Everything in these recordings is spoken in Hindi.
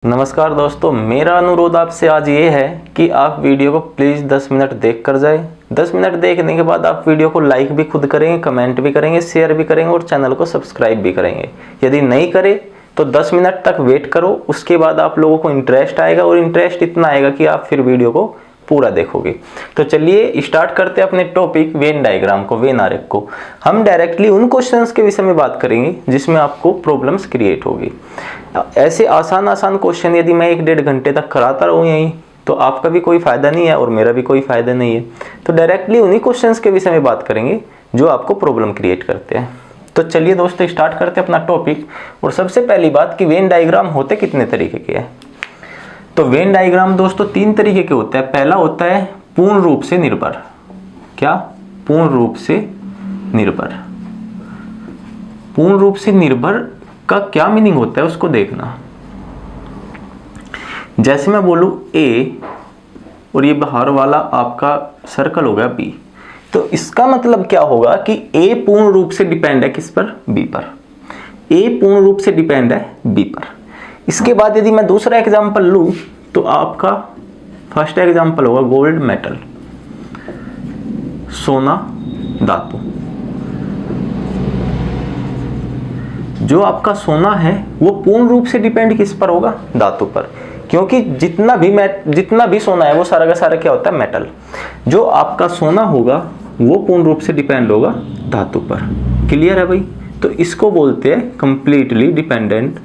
नमस्कार दोस्तों, मेरा अनुरोध आपसे आज ये है कि आप वीडियो को प्लीज़ 10 मिनट देख कर जाए। 10 मिनट देखने के बाद आप वीडियो को लाइक भी खुद करेंगे, कमेंट भी करेंगे, शेयर भी करेंगे और चैनल को सब्सक्राइब भी करेंगे। यदि नहीं करें तो 10 मिनट तक वेट करो, उसके बाद आप लोगों को इंटरेस्ट आएगा और इंटरेस्ट इतना आएगा कि आप फिर वीडियो को पूरा देखोगे। तो चलिए स्टार्ट करते हैं अपने टॉपिक वेन डायग्राम को, वेन आरेख को। हम डायरेक्टली उन क्वेश्चंस के विषय में बात करेंगे जिसमें आपको प्रॉब्लम्स क्रिएट होगी। ऐसे आसान क्वेश्चन यदि मैं 1-1.5 घंटे तक कराता रहूँ यहीं, तो आपका भी कोई फ़ायदा नहीं है और मेरा भी कोई फ़ायदा नहीं है। तो डायरेक्टली उन्हीं क्वेश्चंस के विषय में बात करेंगे जो आपको प्रॉब्लम क्रिएट करते हैं। तो चलिए दोस्तों स्टार्ट करते हैं अपना टॉपिक। और सबसे पहली बात कि वेन डायग्राम होते कितने तरीके के हैं। तो वेन डायग्राम दोस्तों 3 तरीके के होते हैं। पहला होता है पूर्ण रूप से निर्भर। क्या? पूर्ण रूप से निर्भर। पूर्ण रूप से निर्भर का क्या मीनिंग होता है उसको देखना। जैसे मैं बोलूं ए और ये बाहर वाला आपका सर्कल होगा बी, तो इसका मतलब क्या होगा कि ए पूर्ण रूप से डिपेंड है किस पर? बी पर। ए पूर्ण रूप से डिपेंड है बी पर। इसके बाद यदि मैं दूसरा एग्जांपल लूं तो आपका फर्स्ट एग्जांपल होगा गोल्ड मेटल, सोना धातु। जो आपका सोना है वो पूर्ण रूप से डिपेंड किस पर होगा? धातु पर, क्योंकि जितना भी सोना है वो सारा का सारा क्या होता है? मेटल। जो आपका सोना होगा वो पूर्ण रूप से डिपेंड होगा धातु पर। क्लियर है भाई? तो इसको बोलते हैं कंप्लीटली डिपेंडेंट,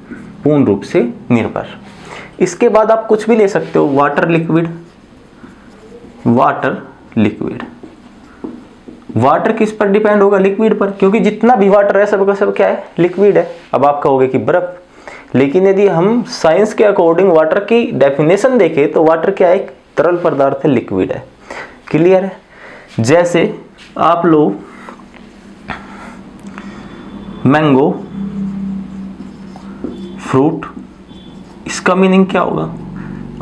पूर्ण रूप से निर्भर। इसके बाद आप कुछ भी ले सकते हो, water liquid. Water liquid, water किस पर डिपेंड होगा? लिक्विड पर, क्योंकि जितना भी वाटर है सब का सब क्या है? लिक्विड है। अब आप कहोगे कि बर्फ, लेकिन यदि हम साइंस के अकॉर्डिंग वाटर की डेफिनेशन देखें तो वाटर क्या है? एक तरल पदार्थ है, लिक्विड है। क्लियर है? जैसे आप लोग मैंगो फ्रूट, इसका मीनिंग क्या होगा?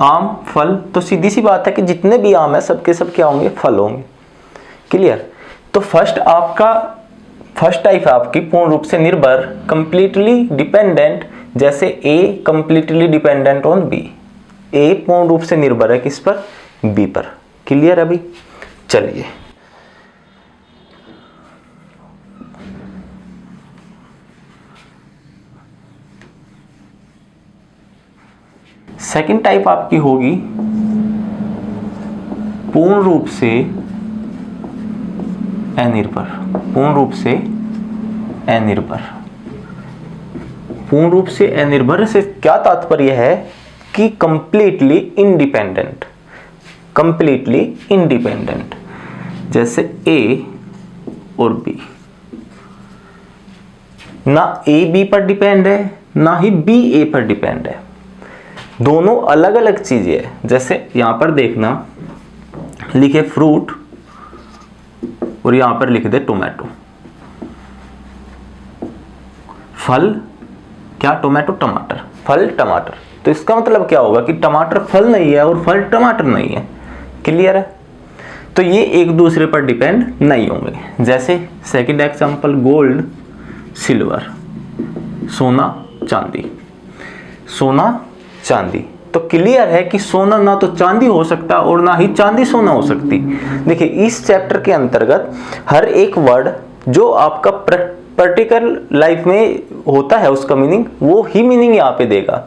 आम, फल। तो सीधी सी बात है कि जितने भी आम है सबके सब क्या होंगे? फल होंगे। क्लियर? तो फर्स्ट टाइप है आपकी पूर्ण रूप से निर्भर, कंप्लीटली डिपेंडेंट। जैसे ए कंप्लीटली डिपेंडेंट ऑन बी। ए पूर्ण रूप से निर्भर है किस पर? बी पर। क्लियर है भाई? चलिए सेकंड टाइप आपकी होगी पूर्ण रूप से अनिर्भर। पूर्ण रूप से अनिर्भर। पूर्ण रूप से अनिर्भर से क्या तात्पर्य है कि कंप्लीटली इंडिपेंडेंट। Completely independent. जैसे ए और बी, ना ए बी पर डिपेंड है ना ही बी ए पर डिपेंड है। दोनों अलग अलग चीजें हैं। जैसे यहां पर देखना, लिखे फ्रूट और यहां पर लिख दे टोमेटो। फल क्या? टोमेटो टमाटर। फल टमाटर। तो इसका मतलब क्या होगा कि टमाटर फल नहीं है और फल टमाटर नहीं है। क्लियर है? तो ये एक दूसरे पर डिपेंड नहीं होंगे। जैसे सेकंड एग्जांपल गोल्ड सिल्वर, सोना चांदी। सोना चांदी। तो क्लियर है कि सोना ना तो चांदी हो सकता और ना ही चांदी सोना हो सकती। देखिए इस चैप्टर के अंतर्गत हर एक वर्ड जो आपका पर्टिकुलर लाइफ में होता है उसका मीनिंग वो ही मीनिंग यहाँ पे देगा।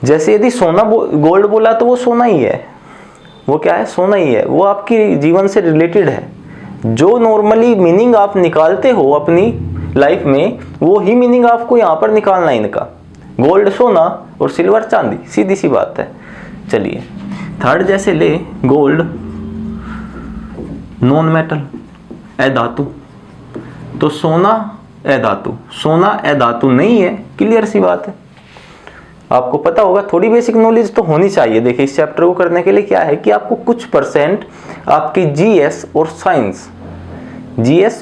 जैसे यदि सोना गोल्ड बोला तो वो सोना ही है। वो क्या है? सोना ही है। वो आपके जीवन से रिलेटेड है। जो नॉर्मली मीनिंग आप निकालते हो अपनी लाइफ में वो ही मीनिंग आपको यहाँ पर निकालना है इनका। गोल्ड सोना और सिल्वर चांदी, सीधी सी बात है। चलिए थर्ड जैसे ले गोल्ड नॉन मेटल, अधातु। तो सोना अधातु, सोना अधातु नहीं है। क्लियर सी बात है। आपको पता होगा, थोड़ी बेसिक नॉलेज तो होनी चाहिए। देखिए इस चैप्टर को करने के लिए क्या है कि आपको कुछ परसेंट आपकी जीएस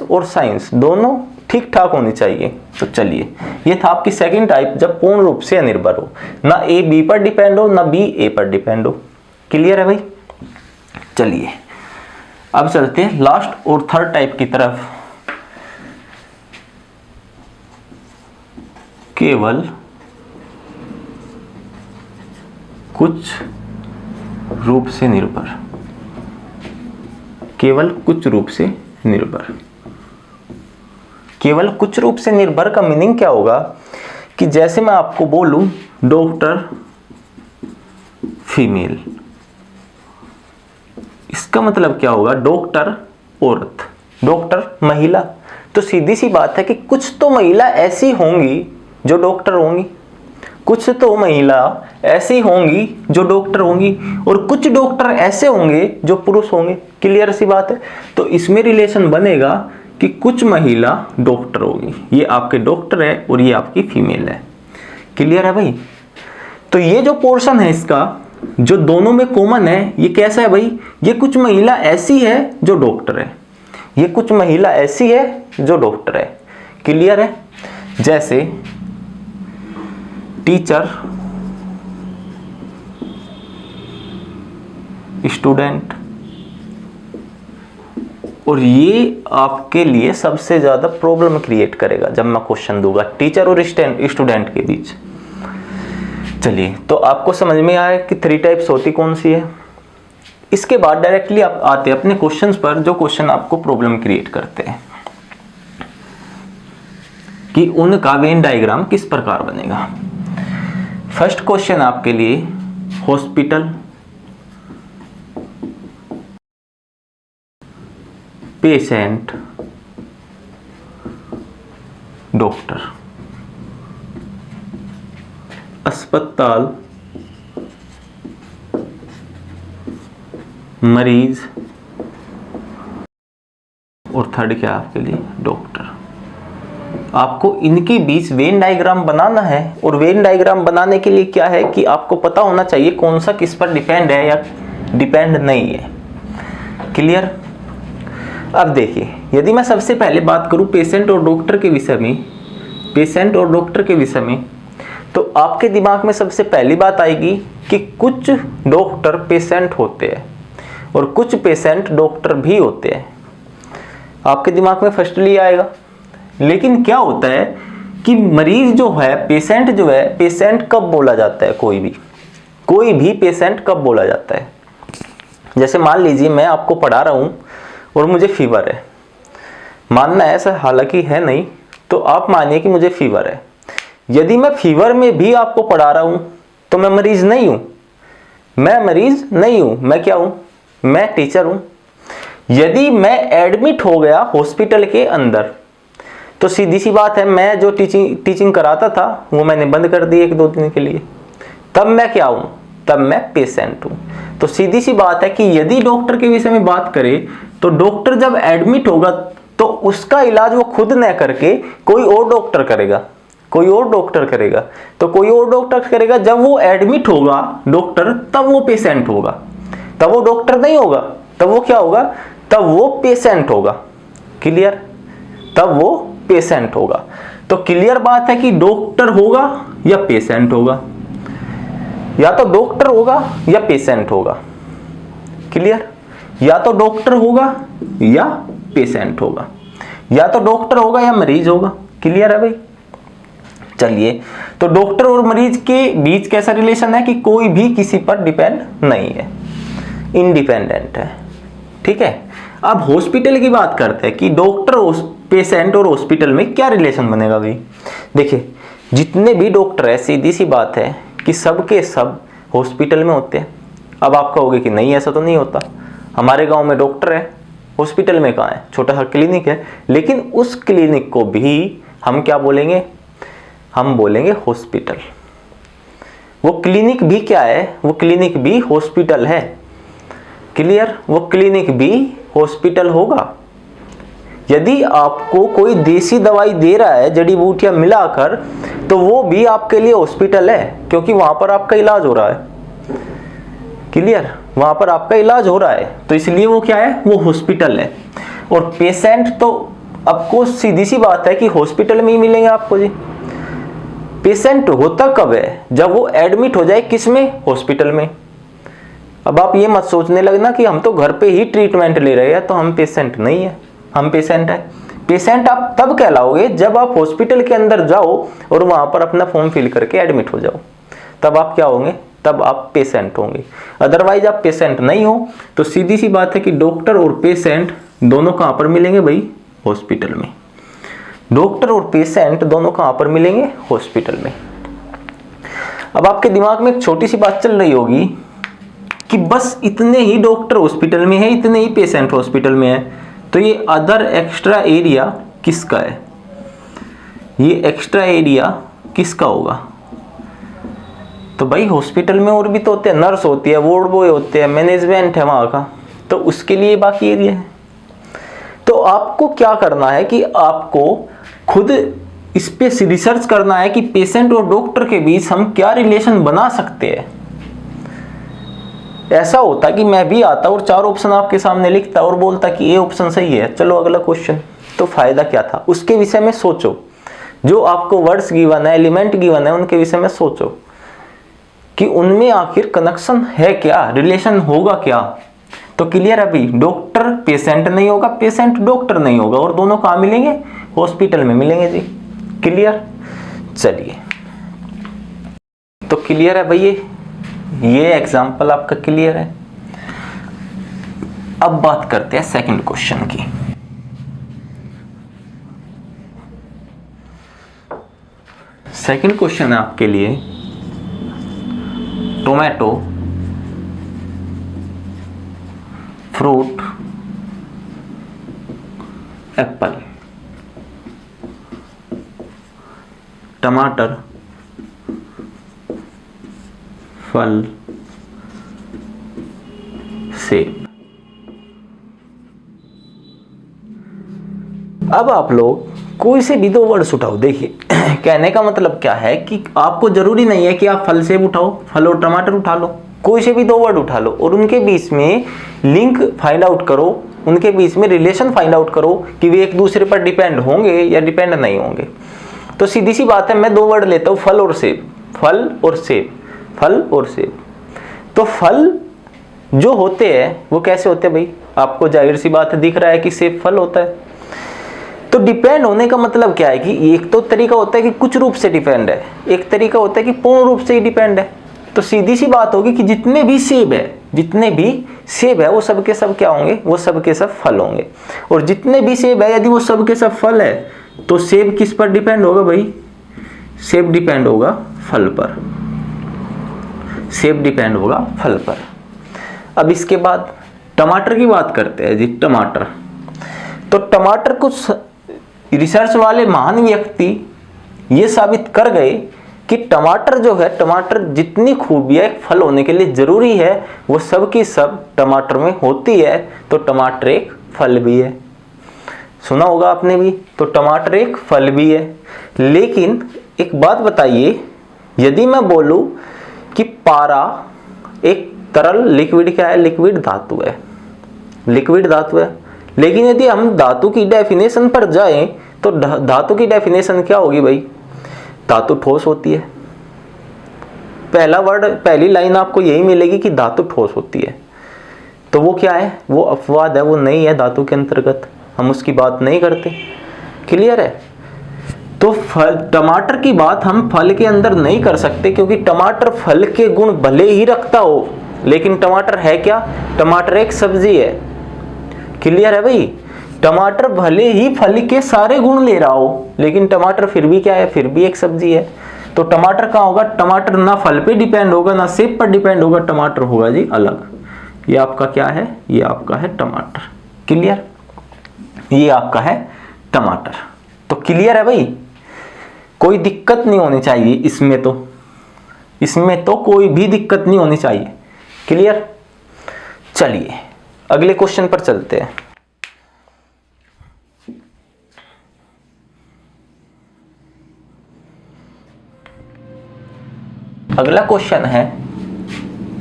और साइंस दोनों ठीक ठाक होनी चाहिए। तो चलिए ये था आपकी सेकंड टाइप, जब पूर्ण रूप से अनिर्भर हो, ना ए बी पर डिपेंड हो ना बी ए पर डिपेंड हो। क्लियर है भाई? चलिए अब चलते हैं लास्ट और थर्ड टाइप की तरफ। केवल कुछ रूप से निर्भर, केवल कुछ रूप से निर्भर। केवल कुछ रूप से निर्भर का मीनिंग क्या होगा कि जैसे मैं आपको बोलूं डॉक्टर फीमेल, इसका मतलब क्या होगा डॉक्टर औरत, डॉक्टर महिला। तो सीधी सी बात है कि कुछ तो महिला ऐसी होंगी जो डॉक्टर होंगी, कुछ तो महिला ऐसी होंगी जो डॉक्टर होंगी, और कुछ डॉक्टर ऐसे होंगे जो पुरुष होंगे। क्लियर सी बात है। तो इसमें रिलेशन बनेगा कि कुछ महिला डॉक्टर होगी, ये आपके डॉक्टर है और ये आपकी फीमेल है। क्लियर है भाई। तो ये जो पोर्शन है इसका जो दोनों में कॉमन है, ये कैसा है भाई, ये कुछ महिला ऐसी है जो डॉक्टर है, ये कुछ महिला ऐसी है जो डॉक्टर है। क्लियर है। जैसे टीचर, स्टूडेंट, और ये आपके लिए सबसे ज्यादा प्रॉब्लम क्रिएट करेगा जब मैं क्वेश्चन दूंगा टीचर और स्टूडेंट के बीच। चलिए, तो आपको समझ में आया कि 3 टाइप्स होती कौन सी है। इसके बाद डायरेक्टली आप आते हैं अपने क्वेश्चंस पर, जो क्वेश्चन आपको प्रॉब्लम क्रिएट करते हैं कि उनका वेन डायग्राम किस प्रकार बनेगा। फर्स्ट क्वेश्चन आपके लिए हॉस्पिटल, पेशेंट, डॉक्टर, अस्पताल, मरीज, और थर्ड क्या आपके लिए डॉक्टर। आपको इनके बीच वेन डायग्राम बनाना है, और वेन डायग्राम बनाने के लिए क्या है कि आपको पता होना चाहिए कौन सा किस पर डिपेंड है या डिपेंड नहीं है। क्लियर। अब देखिए, यदि मैं सबसे पहले बात करूं पेशेंट और डॉक्टर के विषय में, पेशेंट और डॉक्टर के विषय में, तो आपके दिमाग में सबसे पहली बात आएगी कि कुछ डॉक्टर पेशेंट होते हैं और कुछ पेशेंट डॉक्टर भी होते हैं। आपके दिमाग में फर्स्टली आएगा। लेकिन क्या होता है कि मरीज जो है, पेशेंट जो है, पेशेंट कब बोला जाता है, कोई भी पेशेंट कब बोला जाता है। जैसे मान लीजिए मैं आपको पढ़ा रहा हूं और मुझे फीवर है, मानना ऐसा हालांकि है नहीं, तो आप मानिए कि मुझे फीवर है। यदि मैं फीवर में भी आपको पढ़ा रहा हूं तो मैं मरीज नहीं हूं, मैं मरीज नहीं हूं, मैं क्या हूं, मैं टीचर हूं। यदि मैं एडमिट हो गया हॉस्पिटल के अंदर, तो सीधी सी बात है मैं जो टीचिंग कराता था वो मैंने बंद कर दी 1-2 दिन के लिए, तब मैं क्या हूं, तब मैं पेशेंट हूं। तो सीधी सी बात है कि यदि डॉक्टर के विषय में बात करें तो डॉक्टर जब एडमिट होगा तो उसका इलाज वो खुद न करके कोई और डॉक्टर करेगा, कोई और डॉक्टर करेगा। तो कोई और डॉक्टर करेगा, जब वो एडमिट होगा डॉक्टर, तब वो पेशेंट होगा, तब वो डॉक्टर नहीं होगा, तब वो क्या होगा, तब वो पेशेंट होगा। क्लियर। तब वो पेशेंट होगा। तो क्लियर बात है कि डॉक्टर होगा या पेशेंट होगा, या तो डॉक्टर होगा या पेशेंट होगा। क्लियर। या तो डॉक्टर होगा या पेशेंट होगा, या तो डॉक्टर होगा या मरीज होगा। क्लियर है भाई। चलिए, तो डॉक्टर और मरीज के बीच कैसा रिलेशन है कि कोई भी किसी पर डिपेंड नहीं है, इंडिपेंडेंट है। ठीक है। अब हॉस्पिटल की बात करते हैं कि डॉक्टर, पेशेंट और हॉस्पिटल में क्या रिलेशन बनेगा भाई। देखिए, जितने भी डॉक्टर है, सीधी सी बात है कि सब के सब हॉस्पिटल में होते हैं। अब आप कहोगे कि नहीं, ऐसा तो नहीं होता, हमारे गांव में डॉक्टर है, हॉस्पिटल में कहाँ है, छोटा सा क्लिनिक है, लेकिन उस क्लिनिक को भी हम क्या बोलेंगे, हम बोलेंगे हॉस्पिटल। वो क्लिनिक भी क्या है, वो क्लिनिक भी हॉस्पिटल है। क्लियर। वो क्लिनिक भी हॉस्पिटल होगा। यदि आपको कोई देसी दवाई दे रहा है जड़ी बूटियां मिलाकर, तो वो भी आपके लिए हॉस्पिटल है, क्योंकि वहां पर आपका इलाज हो रहा है। क्लियर। वहां पर आपका इलाज हो रहा है, तो इसलिए वो क्या है, वो हॉस्पिटल है। और पेशेंट तो आपको सीधी सी बात है कि हॉस्पिटल में ही मिलेंगे आपको जी। पेशेंट होता कब है, जब वो एडमिट हो जाए, किसमें, हॉस्पिटल में। अब आप ये मत सोचने लगना कि हम तो घर पे ही ट्रीटमेंट ले रहे हैं तो हम पेशेंट नहीं है, हम पेशेंट है। पेशेंट आप तब कहलाओगे जब आप हॉस्पिटल के अंदर जाओ और वहां पर अपना फॉर्म फिल करके एडमिट हो जाओ, तब आप क्या होंगे, तब आप पेशेंट होंगे, अदरवाइज आप पेशेंट नहीं हो। तो सीधी सी बात है कि डॉक्टर और पेशेंट दोनों कहाँ पर मिलेंगे भाई? हॉस्पिटल में। डॉक्टर और पेशेंट दोनों कहाँ पर मिलेंगे? हॉस्पिटल में। अब आपके दिमाग में एक छोटी सी बात चल रही होगी कि बस इतने ही डॉक्टर हॉस्पिटल में है, इतने ही पेशेंट हॉस्पिटल में है, तो ये अदर एक्स्ट्रा एरिया किसका है? ये एक्स्ट्रा एरिया किसका होगा? तो भाई हॉस्पिटल में और भी तो होते हैं, नर्स होती है, वार्ड बॉय होते हैं, मैनेजमेंट है वहाँ का, तो उसके लिए बाकी एरिया है। तो आपको क्या करना है कि आपको खुद इस पे रिसर्च करना है कि पेशेंट और डॉक्टर के बीच हम क्या रिलेशन बना सकते हैं। ऐसा होता कि मैं भी आता और 4 ऑप्शन आपके सामने लिखता और बोलता कि ये ऑप्शन सही है, चलो अगला क्वेश्चन, तो फायदा क्या था? उसके विषय में सोचो, जो आपको वर्ड्स गिवन है, एलिमेंट गिवन है, उनके विषय में सोचो कि उनमें आखिर कनेक्शन है क्या, रिलेशन होगा क्या। तो क्लियर है भाई, डॉक्टर पेशेंट नहीं होगा, पेशेंट डॉक्टर नहीं होगा, और दोनों कहाँ मिलेंगे? हॉस्पिटल में मिलेंगे जी। क्लियर? चलिए, तो क्लियर है भाई, ये एग्जाम्पल आपका क्लियर है। अब बात करते हैं सेकंड क्वेश्चन की। सेकंड क्वेश्चन है आपके लिए टोमेटो, फ्रूट, एप्पल, टमाटर, फल, सेब। अब आप लोग कोई से भी 2 वर्ड्स उठाओ। देखिए कहने का मतलब क्या है कि आपको जरूरी नहीं है कि आप फल सेब उठाओ, फल और टमाटर उठा लो, कोई से भी 2 वर्ड उठा लो और उनके बीच में लिंक फाइंड आउट करो, उनके बीच में रिलेशन फाइंड आउट करो कि वे एक दूसरे पर डिपेंड होंगे या डिपेंड नहीं होंगे। तो सीधी सी बात है, मैं 2 वर्ड लेता हूँ, फल और सेब, फल और सेब, फल और सेब। तो फल जो होते हैं वो कैसे होते हैं भाई? आपको जाहिर सी बात है दिख रहा है कि सेब फल होता है। तो डिपेंड होने का मतलब क्या है कि एक तो तरीका होता है कि कुछ रूप से डिपेंड है, एक तरीका होता है कि पूर्ण रूप से ही डिपेंड है। तो सीधी सी बात होगी कि जितने भी सेब है वो सब के सब क्या होंगे? वो सब के सब फल होंगे। और जितने भी सेब है यदि वो सब के सब फल है तो सेब किस पर डिपेंड होगा भाई? सेब डिपेंड होगा फल पर, सेब डिपेंड होगा फल पर। अब इसके बाद टमाटर की बात करते हैं जी। टमाटर, तो टमाटर कुछ रिसर्च वाले महान व्यक्ति ये साबित कर गए कि टमाटर जो है, टमाटर जितनी खूबियां एक फल होने के लिए जरूरी है वो सब की सब टमाटर में होती है। तो टमाटर एक फल भी है, सुना होगा आपने भी। तो टमाटर एक फल भी है। लेकिन एक बात बताइए, यदि मैं बोलूं कि पारा एक तरल लिक्विड क्या है? लिक्विड धातु है, लिक्विड धातु है। लेकिन यदि हम धातु की डेफिनेशन पर जाएं तो धातु की डेफिनेशन क्या होगी भाई? धातु ठोस होती है। पहला वर्ड, पहली लाइन आपको यही मिलेगी कि धातु ठोस होती है। तो वो क्या है? वो अपवाद है, वो नहीं है धातु के अंतर्गत, हम उसकी बात नहीं करते। क्लियर है? तो फल, टमाटर की बात हम फल के अंदर नहीं कर सकते क्योंकि टमाटर फल के गुण भले ही रखता हो, लेकिन टमाटर है क्या? टमाटर एक सब्जी है। क्लियर है भाई? टमाटर भले ही फल के सारे गुण ले रहा हो, लेकिन टमाटर फिर भी क्या है? फिर भी एक सब्जी है। तो टमाटर कहाँ होगा? टमाटर ना फल पे डिपेंड होगा ना सेब पर डिपेंड होगा, टमाटर होगा जी अलग। ये आपका क्या है? ये आपका है टमाटर। क्लियर? ये आपका है टमाटर। तो क्लियर है भाई? कोई दिक्कत नहीं होनी चाहिए इसमें, तो इसमें तो कोई भी दिक्कत नहीं होनी चाहिए। क्लियर? चलिए अगले क्वेश्चन पर चलते हैं। अगला क्वेश्चन है,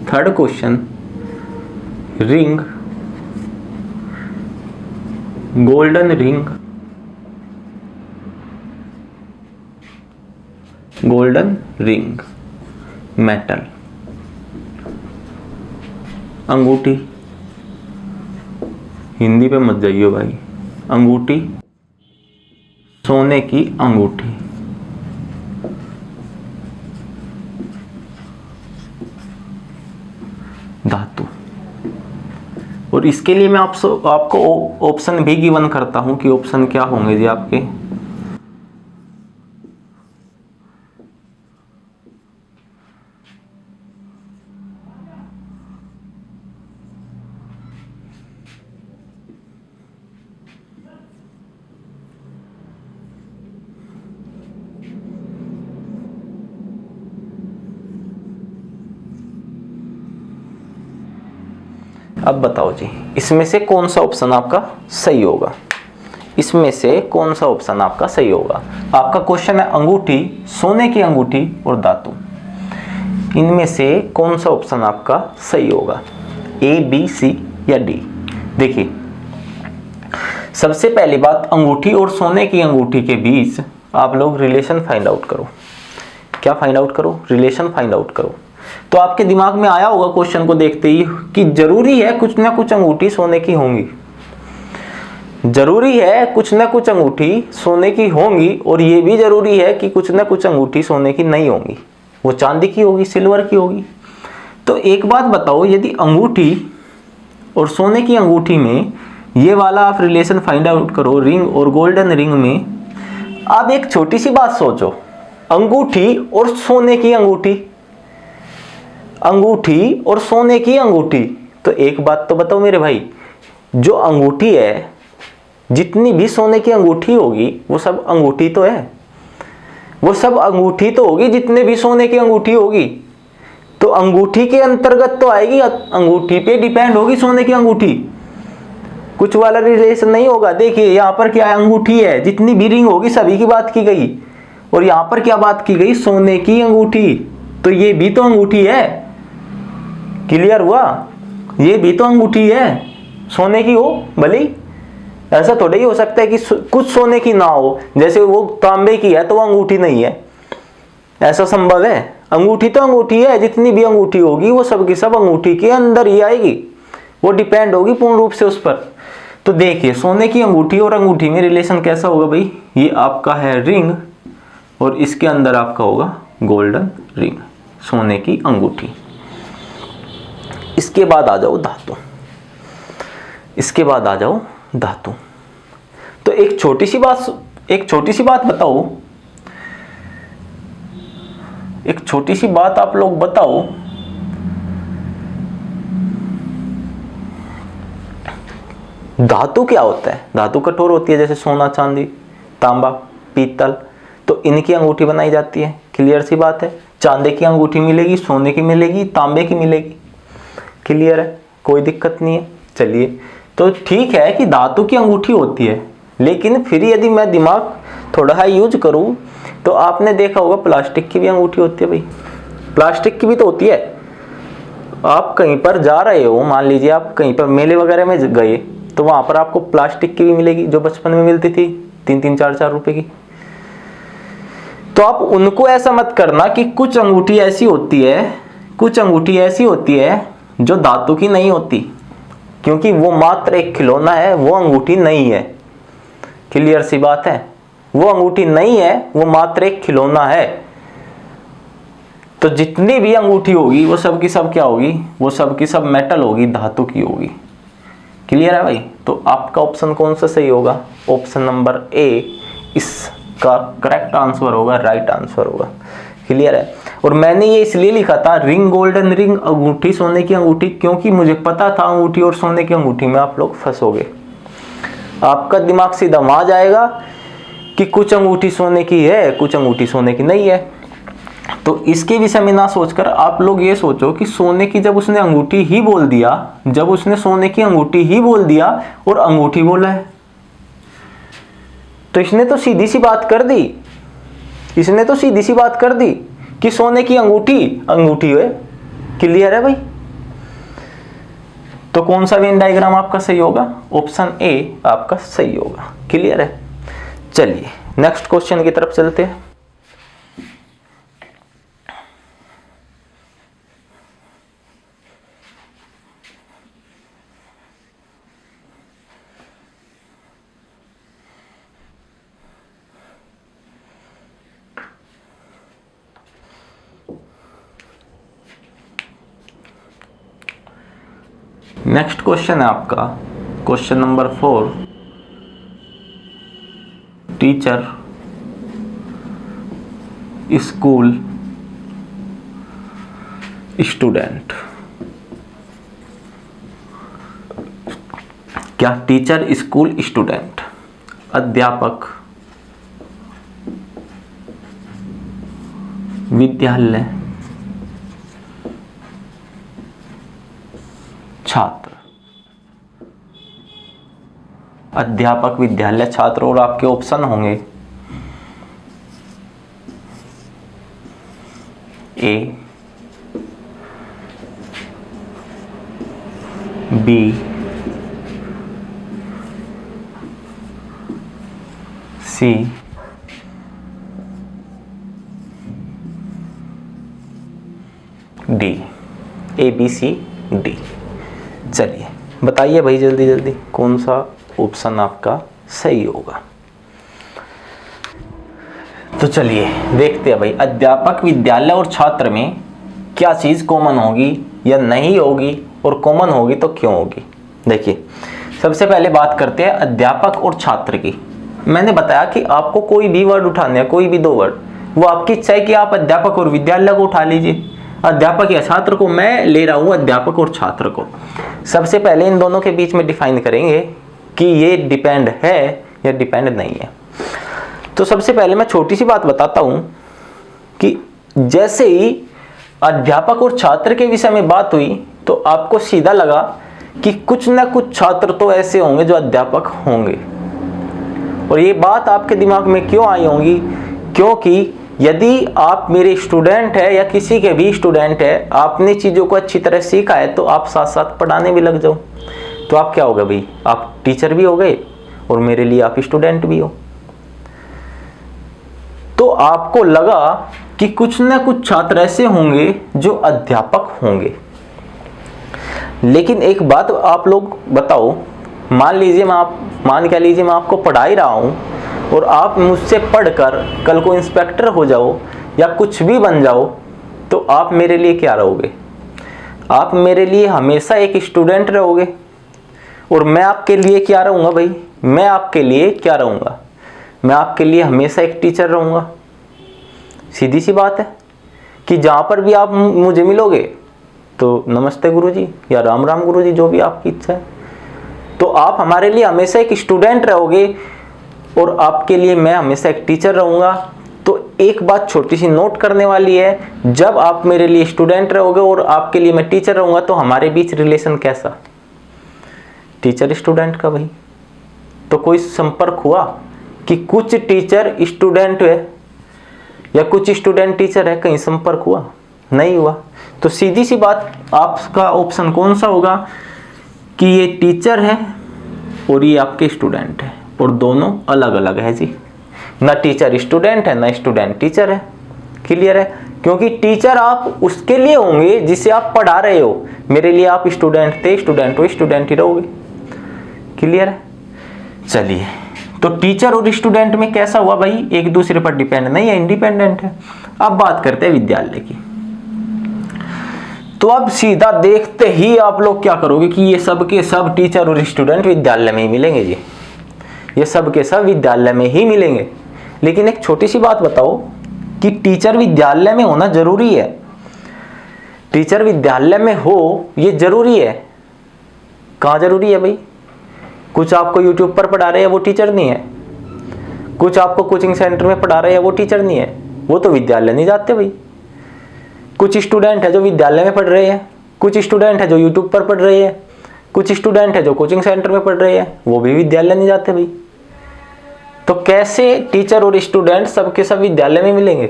third question, ring, golden ring, golden ring, metal, अंगूठी, हिंदी पे मत जाइयो भाई, अंगूठी, सोने की अंगूठी, धातु। और इसके लिए मैं आपको ऑप्शन भी गिवन करता हूं कि ऑप्शन क्या होंगे जी आपके। अब बताओ जी, इसमें से कौन सा ऑप्शन आपका सही होगा? इसमें से कौन सा ऑप्शन आपका सही होगा? आपका क्वेश्चन है अंगूठी, सोने की अंगूठी और धातु, इनमें से कौन सा ऑप्शन आपका सही होगा? ए, बी, सी या डी? देखिए, सबसे पहली बात, अंगूठी और सोने की अंगूठी के बीच आप लोग रिलेशन फाइंड आउट करो। क्या फाइंड आउट करो? रिलेशन फाइंड आउट करो। तो आपके दिमाग में आया होगा क्वेश्चन को देखते ही कि जरूरी है कुछ ना कुछ अंगूठी सोने की होंगी, जरूरी है कुछ ना कुछ अंगूठी सोने की होंगी, और ये भी जरूरी है कि कुछ ना कुछ अंगूठी सोने की नहीं होंगी, वो चांदी की होगी, सिल्वर की होगी। तो एक बात बताओ, यदि अंगूठी और सोने की अंगूठी में ये वाला आप रिलेशन फाइंड आउट करो, रिंग और गोल्डन रिंग में, आप एक छोटी सी बात सोचो, अंगूठी और सोने की अंगूठी, अंगूठी और सोने की अंगूठी, तो एक बात तो बताओ मेरे भाई, जो अंगूठी है, जितनी भी सोने की अंगूठी होगी वो सब अंगूठी तो है, वो सब अंगूठी तो होगी जितने भी सोने की अंगूठी होगी, तो अंगूठी के अंतर्गत तो आएगी, अंगूठी पे डिपेंड होगी सोने की अंगूठी, कुछ वाला रिलेशन नहीं होगा। देखिए यहाँ पर क्या है, अंगूठी है, जितनी भी रिंग होगी सभी की बात की गई, और यहाँ पर क्या बात की गई? सोने की अंगूठी, तो ये भी तो अंगूठी है। क्लियर हुआ? ये भी तो अंगूठी है, सोने की हो भले ही, ऐसा थोड़ा ही हो सकता है कि कुछ सोने की ना हो, जैसे वो तांबे की है तो वो अंगूठी नहीं है, ऐसा संभव है? अंगूठी तो अंगूठी है, जितनी भी अंगूठी होगी वो सब की सब अंगूठी के अंदर ही आएगी, वो डिपेंड होगी पूर्ण रूप से उस पर। तो देखिए, सोने की अंगूठी और अंगूठी में रिलेशन कैसा होगा भाई? ये आपका है रिंग, और इसके अंदर आपका होगा गोल्डन रिंग, सोने की अंगूठी। इसके बाद आ जाओ धातु, इसके बाद आ जाओ धातु। तो एक छोटी सी बात बताओ, एक छोटी सी बात आप लोग बताओ, धातु क्या होता है? धातु कठोर होती है, जैसे सोना, चांदी, तांबा, पीतल, तो इनकी अंगूठी बनाई जाती है। क्लियर सी बात है, चांदी की अंगूठी मिलेगी, सोने की मिलेगी, तांबे की मिलेगी। क्लियर है, कोई दिक्कत नहीं है। चलिए, तो ठीक है कि धातु की अंगूठी होती है, लेकिन फिर यदि मैं दिमाग थोड़ा सा यूज करूं तो आपने देखा होगा प्लास्टिक की भी अंगूठी होती है भाई, प्लास्टिक की भी तो होती है। आप कहीं पर जा रहे हो, मान लीजिए आप कहीं पर मेले वगैरह में गए, तो वहां पर आपको प्लास्टिक की भी मिलेगी, जो बचपन में मिलती थी 3-3, 4-4 रुपए की। तो आप उनको ऐसा मत करना कि कुछ अंगूठी ऐसी होती है, कुछ अंगूठी ऐसी होती है जो धातु की नहीं होती, क्योंकि वो मात्र एक खिलौना है, वो अंगूठी नहीं है। क्लियर सी बात है, वो अंगूठी नहीं है, वो मात्र एक खिलौना है। तो जितनी भी अंगूठी होगी वो सब की सब क्या होगी? वो सब की सब मेटल होगी, धातु की होगी। क्लियर है भाई? तो आपका ऑप्शन कौन सा सही होगा? ऑप्शन नंबर ए इसका करेक्ट आंसर होगा, राइट आंसर होगा। क्लियर है? और मैंने ये इसलिए लिखा था रिंग गोल्डन रिंग, अंगूठी सोने की अंगूठी, क्योंकि मुझे पता था अंगूठी और सोने की अंगूठी में आप लोग फंसोगे। आपका दिमाग सीधा वहां जाएगा कि कुछ अंगूठी सोने की है, कुछ अंगूठी सोने की नहीं है। तो इसके विषय में ना सोचकर आप लोग ये सोचो कि सोने की जब उसने अंगूठी ही बोल दिया, जब उसने सोने की अंगूठी ही बोल दिया और अंगूठी बोला है, तो इसने तो सीधी सी बात कर दी, इसने तो सीधी सी बात कर दी कि सोने की अंगूठी अंगूठी है। क्लियर है भाई? तो कौन सा वेन डायग्राम आपका सही होगा? ऑप्शन ए आपका सही होगा। क्लियर है? चलिए नेक्स्ट क्वेश्चन की तरफ चलते हैं। नेक्स्ट क्वेश्चन है आपका question number 4, teacher, school, student. क्या टीचर, स्कूल, स्टूडेंट, अध्यापक, विद्यालय, छात्र। अध्यापक, विद्यालय, छात्र और आपके ऑप्शन होंगे A, B, C, D. A B C D. चलिए बताइए भाई जल्दी जल्दी कौन सा ऑप्शन आपका सही होगा। तो चलिए देखते हैं भाई, अध्यापक, विद्यालय और छात्र में क्या चीज़ कॉमन होगी या नहीं होगी, और कॉमन होगी तो क्यों होगी। देखिए सबसे पहले बात करते हैं अध्यापक और छात्र की। मैंने बताया कि आपको कोई भी वर्ड उठाने हैं, कोई भी 2 वर्ड, वो आपकी इच्छा है कि आप अध्यापक और विद्यालय को उठा लीजिए, अध्यापक या छात्र को। मैं ले रहा हूँ अध्यापक और छात्र को। सबसे पहले इन दोनों के बीच में डिफाइन करेंगे कि ये डिपेंड है या डिपेंड नहीं है। तो सबसे पहले मैं छोटी सी बात बताता हूँ कि जैसे ही अध्यापक और छात्र के विषय में बात हुई तो आपको सीधा लगा कि कुछ ना कुछ छात्र तो ऐसे होंगे जो अध्यापक होंगे। और ये बात आपके दिमाग में क्यों आई होंगी, क्योंकि यदि आप मेरे स्टूडेंट है या किसी के भी स्टूडेंट है, आपने चीज़ों को अच्छी तरह सीखा है तो आप साथ साथ पढ़ाने भी लग जाओ, तो आप क्या हो गए भाई, आप टीचर भी हो गए और मेरे लिए आप स्टूडेंट भी हो। तो आपको लगा कि कुछ ना कुछ छात्र ऐसे होंगे जो अध्यापक होंगे। लेकिन एक बात आप लोग बताओ, मान के लीजिए मैं आपको पढ़ा ही रहा हूँ और आप मुझसे पढ़कर कल को इंस्पेक्टर हो जाओ या कुछ भी बन जाओ, तो आप मेरे लिए क्या रहोगे? आप मेरे लिए हमेशा एक स्टूडेंट रहोगे। और मैं आपके लिए क्या रहूँगा भाई? मैं आपके लिए क्या रहूँगा? मैं आपके लिए हमेशा एक टीचर रहूँगा। सीधी सी बात है कि जहाँ पर भी आप मुझे मिलोगे तो नमस्ते गुरुजी या राम राम गुरुजी, जो भी आपकी इच्छा है। तो आप हमारे लिए हमेशा एक स्टूडेंट रहोगे और आपके लिए मैं हमेशा एक टीचर रहूँगा। तो एक बात छोटी सी नोट करने वाली है, जब आप मेरे लिए स्टूडेंट रहोगे और आपके लिए मैं टीचर रहूँगा तो हमारे बीच रिलेशन कैसा? टीचर स्टूडेंट का भाई। तो कोई संपर्क हुआ कि कुछ टीचर स्टूडेंट है या कुछ स्टूडेंट टीचर है, कहीं संपर्क हुआ? नहीं हुआ। तो सीधी सी बात, आपका ऑप्शन कौन सा होगा कि ये टीचर है और ये आपके स्टूडेंट है और दोनों अलग अलग है जी। ना टीचर स्टूडेंट है ना स्टूडेंट टीचर है। क्लियर है? क्योंकि टीचर आप उसके लिए होंगे जिसे आप पढ़ा रहे हो, मेरे लिए आप स्टूडेंट थे, स्टूडेंट हो, स्टूडेंट ही रहोगे। क्लियर है? चलिए, तो टीचर और स्टूडेंट में कैसा हुआ भाई? एक दूसरे पर डिपेंड नहीं है, इंडिपेंडेंट है। अब बात करते हैं विद्यालय की। तो अब सीधा देखते ही आप लोग क्या करोगे कि ये सब के सब टीचर और स्टूडेंट विद्यालय में ही मिलेंगे जी, ये सब के सब विद्यालय में ही मिलेंगे। लेकिन एक छोटी सी बात बताओ कि टीचर विद्यालय में होना जरूरी है? टीचर विद्यालय में हो ये जरूरी है? कहाँ जरूरी है भाई? कुछ आपको यूट्यूब पर पढ़ा रहे हैं वो टीचर नहीं है, कुछ आपको कोचिंग सेंटर में पढ़ा रहे हैं वो टीचर नहीं है, वो तो विद्यालय नहीं जाते भाई। कुछ स्टूडेंट है जो विद्यालय में पढ़ रहे हैं, कुछ स्टूडेंट है जो यूट्यूब पर पढ़ रहे हैं, कुछ स्टूडेंट है जो कोचिंग सेंटर में पढ़ रहे हैं, वो भी विद्यालय नहीं जाते भाई। तो कैसे टीचर और स्टूडेंट सबके सब विद्यालय में मिलेंगे?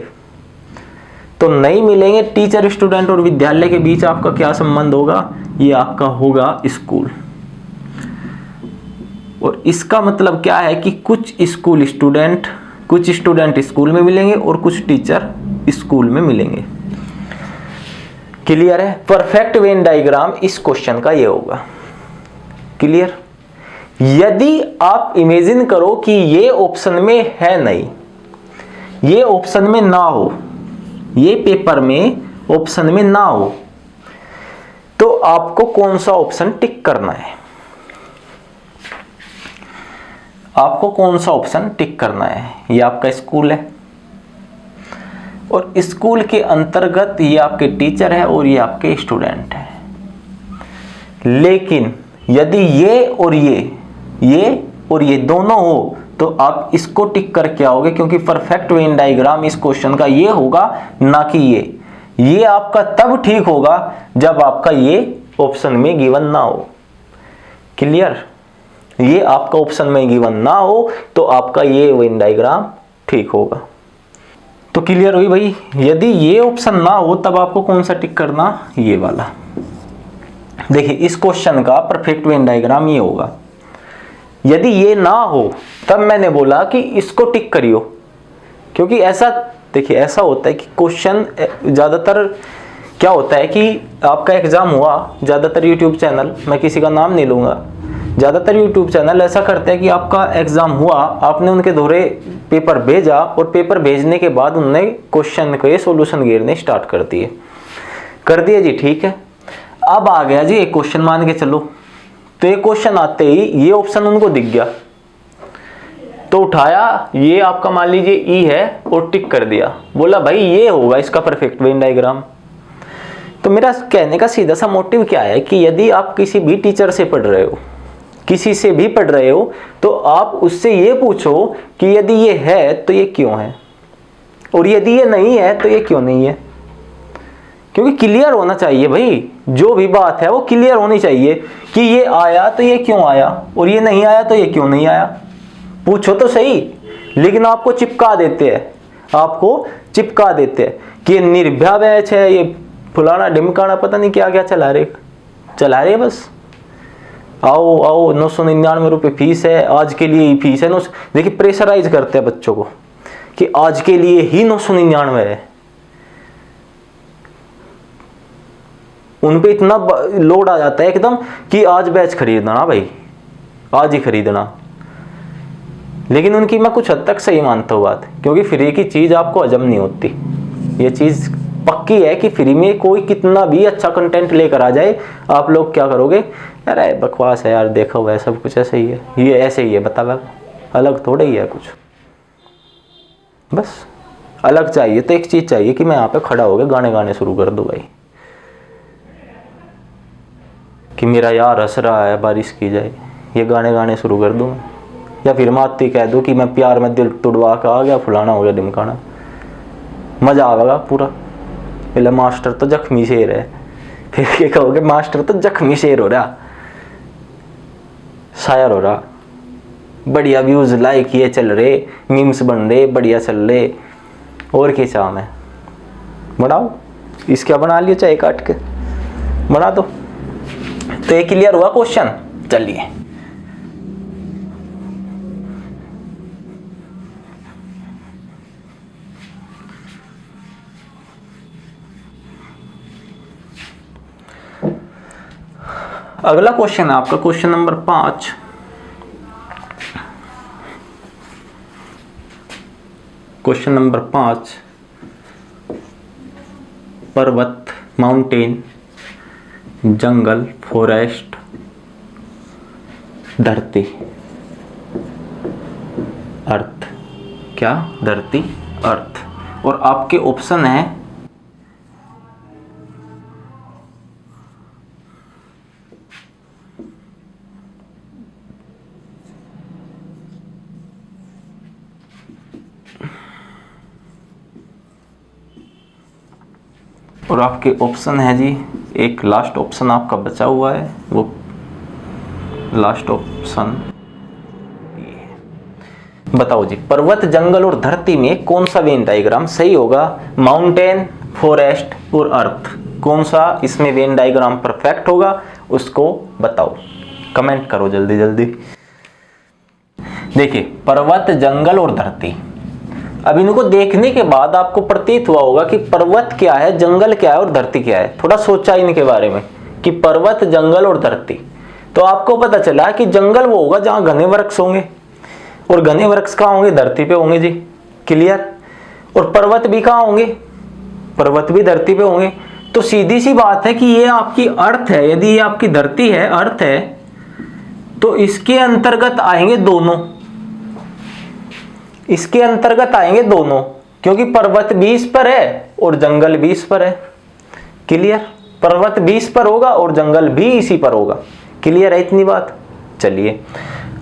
तो नहीं मिलेंगे। टीचर, स्टूडेंट और विद्यालय के बीच आपका क्या संबंध होगा? ये आपका होगा स्कूल। और इसका मतलब क्या है कि कुछ स्टूडेंट स्कूल में मिलेंगे और कुछ टीचर स्कूल में मिलेंगे। क्लियर है? परफेक्ट वेन डायग्राम इस क्वेश्चन का ये होगा। क्लियर? यदि आप इमेजिन करो कि ये ऑप्शन में है नहीं, ये ऑप्शन में ना हो, ये पेपर में ऑप्शन में ना हो, तो आपको कौन सा ऑप्शन टिक करना है, आपको कौन सा ऑप्शन टिक करना है। ये आपका स्कूल है और स्कूल के अंतर्गत ये आपके टीचर है और ये आपके स्टूडेंट है। लेकिन यदि ये और ये दोनों हो तो आप इसको टिक करके आओगे, क्योंकि परफेक्ट वेन डायग्राम इस क्वेश्चन का ये होगा, ना कि ये आपका तब ठीक होगा जब आपका ये ऑप्शन में गिवन ना हो। क्लियर? ये आपका ऑप्शन में गिवन ना हो तो आपका ये वेन डायग्राम ठीक होगा। तो क्लियर हुई भाई? यदि ये ऑप्शन ना हो तब आपको कौन सा टिक करना, ये वाला। देखिए इस क्वेश्चन का परफेक्ट वेन डायग्राम ये होगा। यदि ये ना हो तब मैंने बोला कि इसको टिक करियो, क्योंकि ऐसा देखिए ऐसा होता है कि क्वेश्चन ज़्यादातर क्या होता है कि आपका एग्जाम हुआ, ज़्यादातर यूट्यूब चैनल, मैं किसी का नाम नहीं लूँगा, ज़्यादातर यूट्यूब चैनल ऐसा करते हैं कि आपका एग्जाम हुआ, आपने उनके दोहरे पेपर भेजा और पेपर भेजने के बाद उन्होंने क्वेश्चन के सॉल्यूशन गिरने स्टार्ट कर दिए जी। ठीक है, अब आ गया जी एक क्वेश्चन, मान के चलो तो ये क्वेश्चन आते ही ये ऑप्शन उनको दिख गया तो उठाया, ये आपका मान लीजिए ई है और टिक कर दिया, बोला भाई ये होगा इसका परफेक्ट वेन डायग्राम। तो मेरा कहने का सीधा सा मोटिव क्या है कि यदि आप किसी भी टीचर से पढ़ रहे हो, किसी से भी पढ़ रहे हो, तो आप उससे ये पूछो कि यदि ये है तो ये क्यों है, और यदि ये नहीं है तो ये क्यों नहीं है। क्योंकि क्लियर होना चाहिए भाई, जो भी बात है वो क्लियर होनी चाहिए कि ये आया तो ये क्यों आया और ये नहीं आया तो ये क्यों नहीं आया। पूछो तो सही, लेकिन आपको चिपका देते हैं, आपको चिपका देते हैं कि ये निर्भया बैच है, ये फुलाना ढिमकाना, पता नहीं क्या क्या चला रहे बस। आओ 999 रुपये फीस है, आज के लिए ही फीस है। देखिए प्रेशराइज करते हैं बच्चों को कि आज के लिए ही 999 है। उन पे इतना लोड आ जाता है एकदम कि आज बैच खरीदना ना भाई, आज ही खरीदना। लेकिन उनकी मैं कुछ हद तक सही मानता हूँ बात, क्योंकि फ्री की चीज़ आपको हजम नहीं होती। ये चीज़ पक्की है कि फ्री में कोई कितना भी अच्छा कंटेंट लेकर आ जाए, आप लोग क्या करोगे, अरे बकवास है यार, देखा हुआ है सब कुछ ऐसे ही है, ये ऐसे ही है, बता अलग थोड़ा ही है कुछ। बस अलग चाहिए तो एक चीज़ चाहिए कि मैं यहाँ पे खड़ा होकर गाने शुरू कर दूँ भाई, कि मेरा यार हंस रहा है बारिश की जाए, ये गाने शुरू कर दूँ। या फिर माती कह दूँ कि मैं प्यार में दिल तुड़वा के आ गया, फुलाना हो गया ढिमकाना, मज़ा आवेगा पूरा। पहले मास्टर तो जख्मी शेर है, फिर क्या कहोगे, मास्टर तो जख्मी शेर हो रहा, शायर हो रहा, बढ़िया व्यूज़ लाइक ये चल रहे, मीम्स बन रहे, बढ़िया चल रहे, और क्या चाह मैं बढ़ाओ, इसका बना लियो चाहे काट के बना दो। तो ये क्लियर हुआ क्वेश्चन। चलिए अगला क्वेश्चन है आपका क्वेश्चन नंबर 5। क्वेश्चन नंबर 5, पर्वत, माउंटेन, जंगल, फॉरेस्ट, धरती, अर्थ। क्या? धरती, अर्थ। और आपके ऑप्शन है और आपके ऑप्शन है जी, एक लास्ट ऑप्शन आपका बचा हुआ है, वो लास्ट ऑप्शन बताओ जी, पर्वत, जंगल और धरती में कौन सा वेन डायग्राम सही होगा? माउंटेन, फॉरेस्ट और अर्थ, कौन सा इसमें वेन डायग्राम परफेक्ट होगा, उसको बताओ, कमेंट करो जल्दी जल्दी। देखिए पर्वत, जंगल और धरती, अब इनको देखने के बाद आपको प्रतीत हुआ होगा कि पर्वत क्या है, जंगल क्या है और धरती क्या है। थोड़ा सोचा इनके बारे में कि पर्वत, जंगल और धरती, तो आपको पता चला कि जंगल वो होगा जहां घने वृक्ष होंगे, और घने वृक्ष कहाँ होंगे? धरती पे होंगे जी। क्लियर? और पर्वत भी कहाँ होंगे? पर्वत भी धरती पे होंगे। तो सीधी सी बात है कि ये आपकी अर्थ है, यदि ये आपकी धरती है, अर्थ है, तो इसके अंतर्गत आएंगे दोनों, इसके अंतर्गत आएंगे दोनों, क्योंकि पर्वत भी इस पर है और जंगल भी इस पर है। क्लियर? पर्वत भी इस पर होगा और जंगल भी इसी पर होगा। क्लियर है इतनी बात? चलिए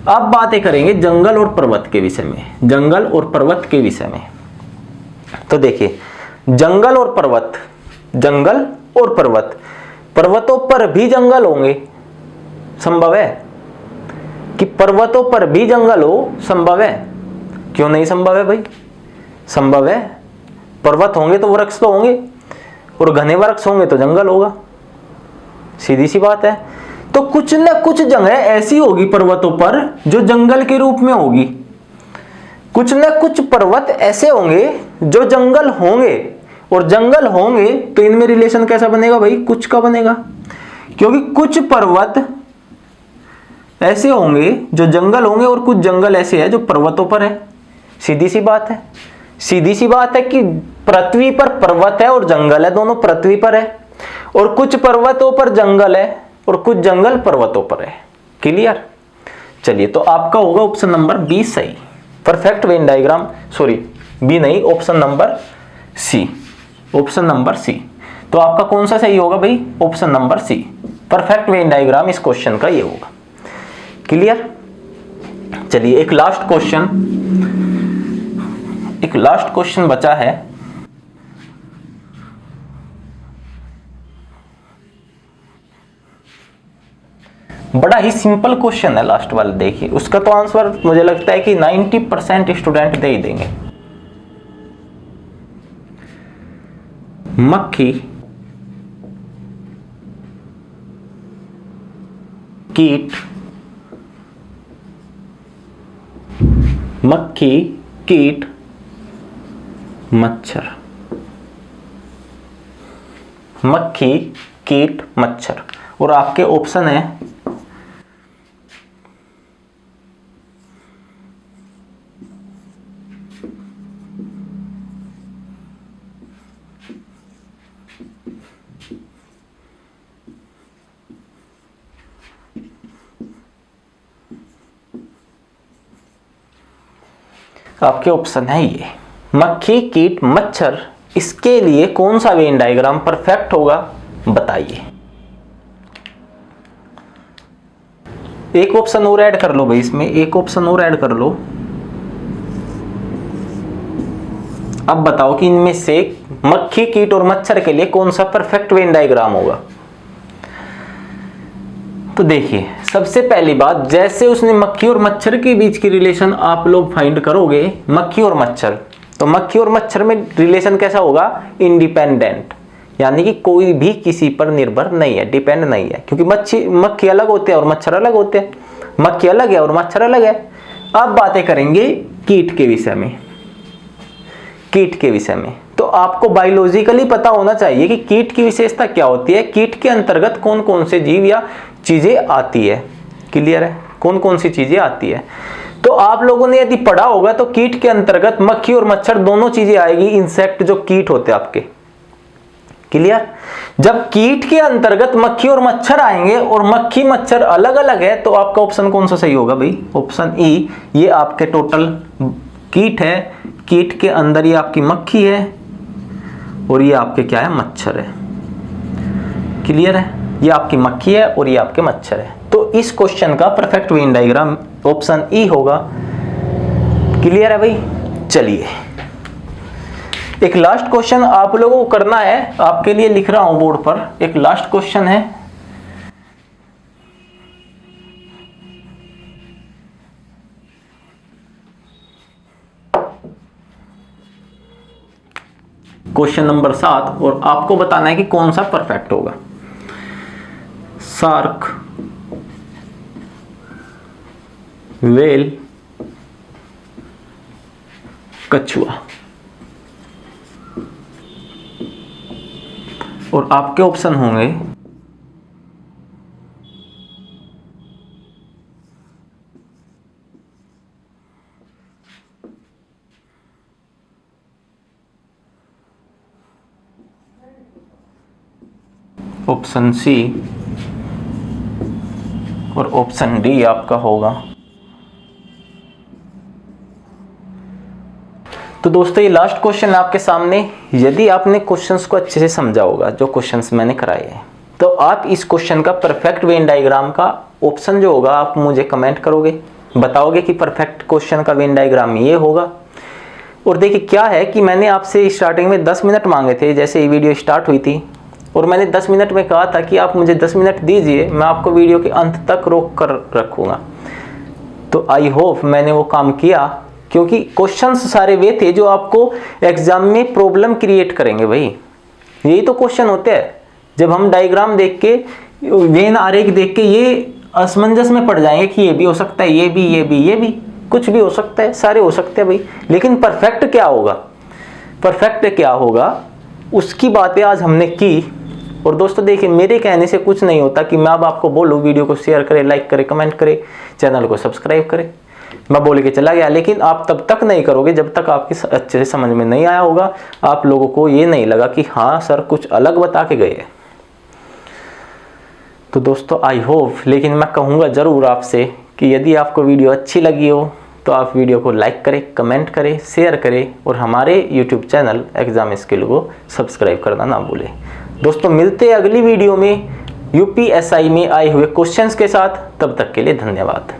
अब बातें करेंगे जंगल और पर्वत के विषय में, जंगल और पर्वत के विषय में। तो देखिए, जंगल और पर्वत, जंगल और पर्वत, पर्वतों पर भी जंगल होंगे, संभव है कि पर्वतों पर भी जंगल हो? संभव है। क्यों नहीं संभव है भाई? संभव है। पर्वत होंगे तो वृक्ष तो होंगे, और घने वृक्ष होंगे तो जंगल होगा, सीधी सी बात है। तो कुछ न कुछ जगह ऐसी होगी पर्वतों पर जो जंगल के रूप में होगी, कुछ न कुछ पर्वत ऐसे होंगे जो जंगल होंगे, और जंगल होंगे तो इनमें रिलेशन कैसा बनेगा भाई? कुछ का बनेगा, क्योंकि कुछ पर्वत ऐसे होंगे जो जंगल होंगे और कुछ जंगल ऐसे है जो पर्वतों पर है। सीधी सी बात है। सीधी सी बात है कि पृथ्वी पर पर्वत है और जंगल है, दोनों पृथ्वी पर है, और कुछ पर्वतों पर जंगल है और कुछ जंगल पर्वतों पर है। क्लियर? चलिए, तो आपका होगा ऑप्शन नंबर बी सही, perfect Venn diagram, sorry B नहीं, option number C, option number C. तो आपका कौन सा सही होगा भाई? Option number C, perfect Venn diagram इस क्वेश्चन का ये होगा। क्लियर? चलिए एक लास्ट क्वेश्चन, एक लास्ट क्वेश्चन बचा है। बड़ा ही सिंपल क्वेश्चन है लास्ट वाला, देखिए उसका तो आंसर मुझे लगता है कि 90% स्टूडेंट दे ही देंगे। मक्खी कीट, मक्खी कीट मच्छर, मक्खी कीट मच्छर, और आपके ऑप्शन है आपके ऑप्शन है ये मक्खी कीट मच्छर। इसके लिए कौन सा वेन डायग्राम परफेक्ट होगा बताइए। एक ऑप्शन और ऐड कर लो भाई, इसमें एक ऑप्शन और ऐड कर लो। अब बताओ कि इनमें से मक्खी कीट और मच्छर के लिए कौन सा परफेक्ट वेन डायग्राम होगा। तो देखिए, सबसे पहली बात, जैसे उसने मक्खी और मच्छर के बीच की रिलेशन आप लोग फाइंड करोगे, मक्खी और मच्छर, तो मक्खी और मच्छर में रिलेशन कैसा होगा? इंडिपेंडेंट, यानी कि कोई भी किसी पर निर्भर नहीं है, डिपेंड नहीं है, क्योंकि मक्खी अलग होते हैं और मच्छर अलग होते हैं, मक्खी अलग है और मच्छर अलग है। अब बातें करेंगे कीट के विषय में, कीट के विषय में। तो आपको बायोलॉजिकली पता होना चाहिए कि कीट की विशेषता क्या होती है, कीट के अंतर्गत कौन कौन से जीव या चीजें आती है। क्लियर है? कौन कौन सी चीजें आती है। तो आप लोगों ने यदि पढ़ा होगा तो कीट के अंतर्गत मक्खी और मच्छर दोनों चीजें आएगी, इंसेक्ट जो कीट होते हैं आपके। क्लियर? जब कीट के अंतर्गत मक्खी और मच्छर आएंगे और मक्खी मच्छर अलग अलग है, तो आपका ऑप्शन कौन सा सही होगा भाई? Option E. ये आपके टोटल कीट है, कीट के अंदर ये आपकी मक्खी है और ये आपके क्या है? मच्छर है। क्लियर है? ये आपकी मक्खी है और ये आपके मच्छर है। तो इस क्वेश्चन का perfect Venn diagram option E होगा। क्लियर है भाई? चलिए एक लास्ट क्वेश्चन आप लोगों को करना है, आपके लिए लिख रहा हूं बोर्ड पर। एक लास्ट क्वेश्चन है, क्वेश्चन नंबर 7, और आपको बताना है कि कौन सा परफेक्ट होगा। शार्क, व्हेल, कछुआ, और आपके ऑप्शन होंगे ऑप्शन सी और ऑप्शन डी आपका होगा। तो दोस्तों ये लास्ट क्वेश्चन आपके सामने। यदि आपने क्वेश्चंस को अच्छे से समझा होगा, जो क्वेश्चंस मैंने कराए हैं, तो आप इस क्वेश्चन का परफेक्ट वेन डायग्राम का ऑप्शन जो होगा आप मुझे कमेंट करोगे, बताओगे कि परफेक्ट क्वेश्चन का वेन डायग्राम ये होगा। और देखिए क्या है कि मैंने आपसे स्टार्टिंग में 10 मिनट मांगे थे, जैसे ये वीडियो स्टार्ट हुई थी, और मैंने 10 मिनट में कहा था कि आप मुझे 10 मिनट दीजिए, मैं आपको वीडियो के अंत तक रोक कर रखूँगा। तो आई होप मैंने वो काम किया, क्योंकि क्वेश्चंस सारे वे थे जो आपको एग्जाम में प्रॉब्लम क्रिएट करेंगे। भाई यही तो क्वेश्चन होते हैं, जब हम डायग्राम देख के, वेन आरेख देख के ये असमंजस में पड़ जाएंगे कि ये भी हो सकता है, ये भी कुछ भी हो सकता है, सारे हो सकते हैं भाई। लेकिन परफेक्ट क्या होगा, परफेक्ट क्या होगा उसकी बातें आज हमने की। और दोस्तों देखिए मेरे कहने से कुछ नहीं होता कि मैं अब आपको बोलूँ वीडियो को शेयर करें, लाइक करें, कमेंट करें, चैनल को सब्सक्राइब करें, मैं बोल के चला गया। लेकिन आप तब तक नहीं करोगे जब तक आपकी अच्छे से समझ में नहीं आया होगा, आप लोगों को ये नहीं लगा कि हाँ सर कुछ अलग बता के गए। तो दोस्तों आई होप, लेकिन मैं कहूँगा ज़रूर आपसे कि यदि आपको वीडियो अच्छी लगी हो तो आप वीडियो को लाइक करें, कमेंट करें, शेयर करें, और हमारे यूट्यूब चैनल एग्जाम स्किल को सब्सक्राइब करना ना भूलें। दोस्तों मिलते हैं अगली वीडियो में UPSI में आए हुए क्वेश्चंस के साथ, तब तक के लिए धन्यवाद।